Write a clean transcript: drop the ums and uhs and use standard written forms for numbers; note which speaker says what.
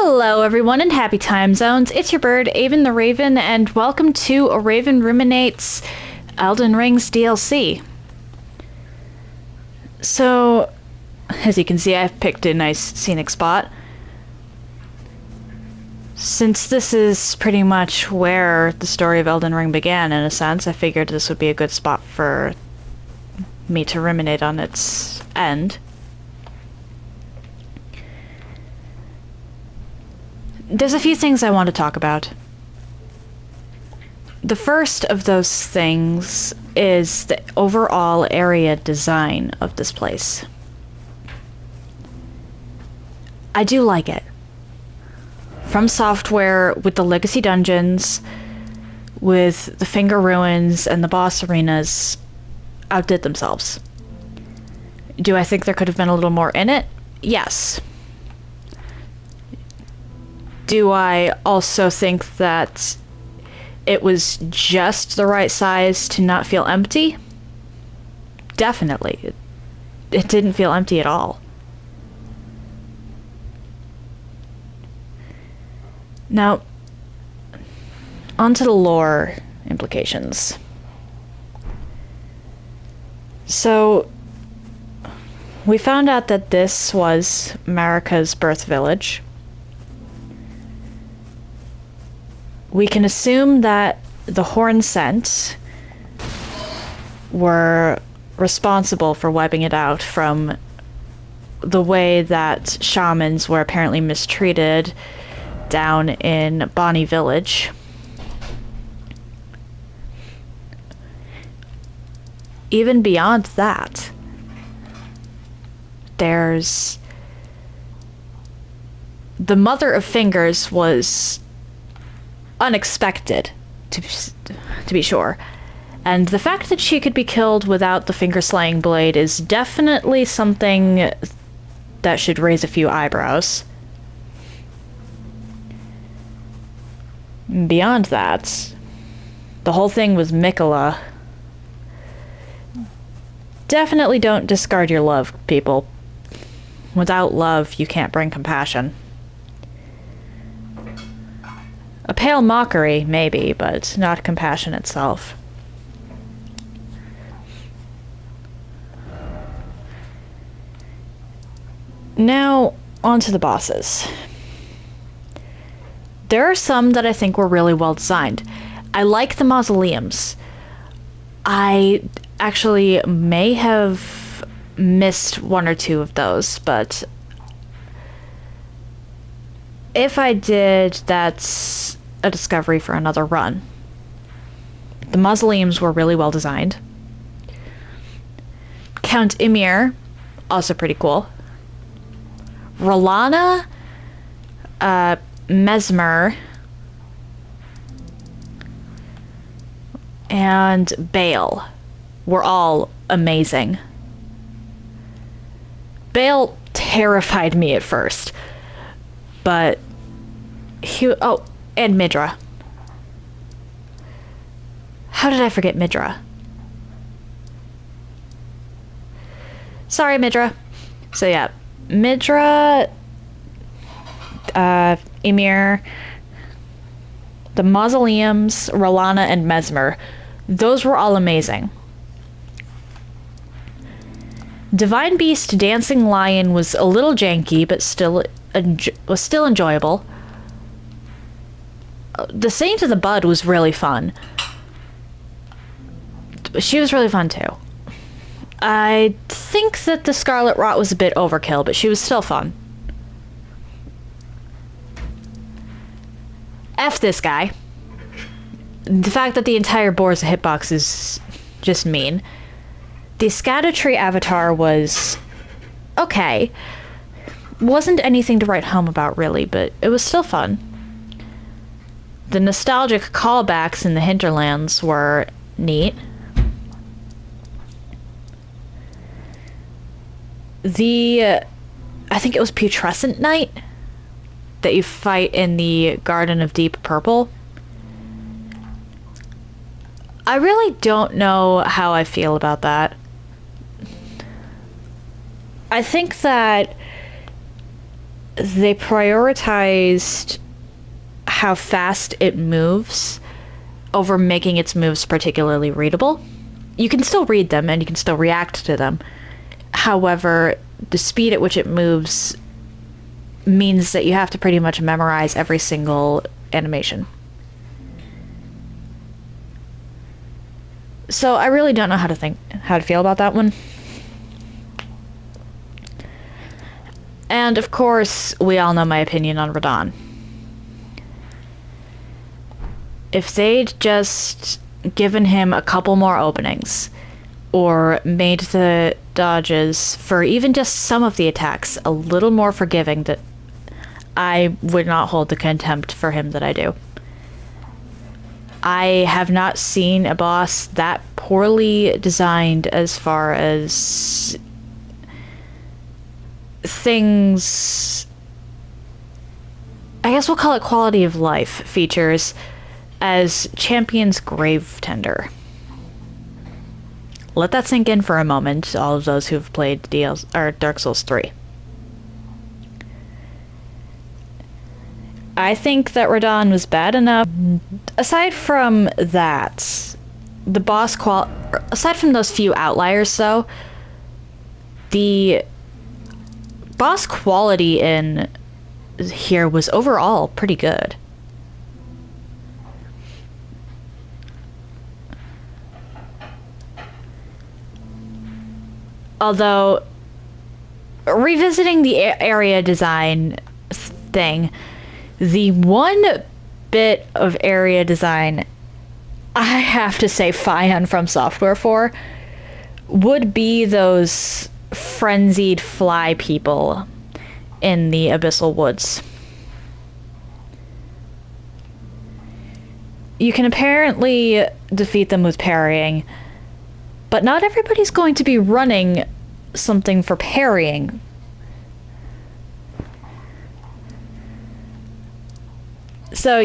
Speaker 1: Hello everyone in happy time zones, it's your bird, Avon the Raven, and welcome to a Raven Ruminates Elden Ring's DLC. So, as you can see, I've picked a nice scenic spot. Since this is pretty much where the story of Elden Ring began, in a sense, I figured this would be a good spot for me to ruminate on its end. There's a few things I want to talk about. The first of those things is the overall area design of this place. I do like it. From Software, with the Legacy Dungeons, with the Finger Ruins, and the boss arenas, outdid themselves. Do I think there could have been a little more in it? Yes. Do I also think that it was just the right size to not feel empty? Definitely. It didn't feel empty at all. Now, onto the lore implications. So, we found out that this was Marika's birth village. We can assume that the Horn Scent were responsible for wiping it out from the way that shamans were apparently mistreated down in Bonnie Village. Even beyond that, there's the Mother of Fingers was unexpected, to be sure. And the fact that she could be killed without the finger-slaying blade is definitely something that should raise a few eyebrows. Beyond that, the whole thing was Mikola. Definitely don't discard your love, people. Without love, you can't bring compassion. A pale mockery, maybe, but not compassion itself. Now, onto the bosses. There are some that I think were really well designed. I like the mausoleums. I actually may have missed one or two of those, but if I did, that's a discovery for another run. The mausoleums were really well designed. Count Ymir, also pretty cool. Rolana, Mesmer, and Bale were all amazing. Bale terrified me at first, but and Midra. How did I forget Midra? Sorry, Midra. So yeah, Midra, Ymir, the mausoleums, Rolana, and Mesmer. Those were all amazing. Divine Beast Dancing Lion was a little janky, but was still enjoyable. The Saint of the Bud was really fun. She was really fun too. I think that the Scarlet Rot was a bit overkill, but she was still fun. F this guy. The fact that the entire board is a hitbox is just mean. The Scattertree avatar was okay. Wasn't anything to write home about, really, but it was still fun. The nostalgic callbacks in the hinterlands were neat. I think it was Putrescent Knight that you fight in the Garden of Deep Purple. I really don't know how I feel about that. I think that they prioritized how fast it moves over making its moves particularly readable. You can still read them and you can still react to them. However, the speed at which it moves means that you have to pretty much memorize every single animation. So I really don't know how to feel about that one. And of course, we all know my opinion on Radahn. If they'd just given him a couple more openings, or made the dodges for even just some of the attacks a little more forgiving, that I would not hold the contempt for him that I do. I have not seen a boss that poorly designed as far as things, I guess we'll call it quality of life features, as Champion's Grave Tender. Let that sink in for a moment, all of those who've played Dark Souls 3. I think that Radahn was bad enough. Aside from that, the boss aside from those few outliers, though, the boss quality in here was overall pretty good. Although, revisiting the area design thing, the one bit of area design I have to say fie From Software for would be those frenzied fly people in the Abyssal Woods. You can apparently defeat them with parrying, but not everybody's going to be running something for parrying. So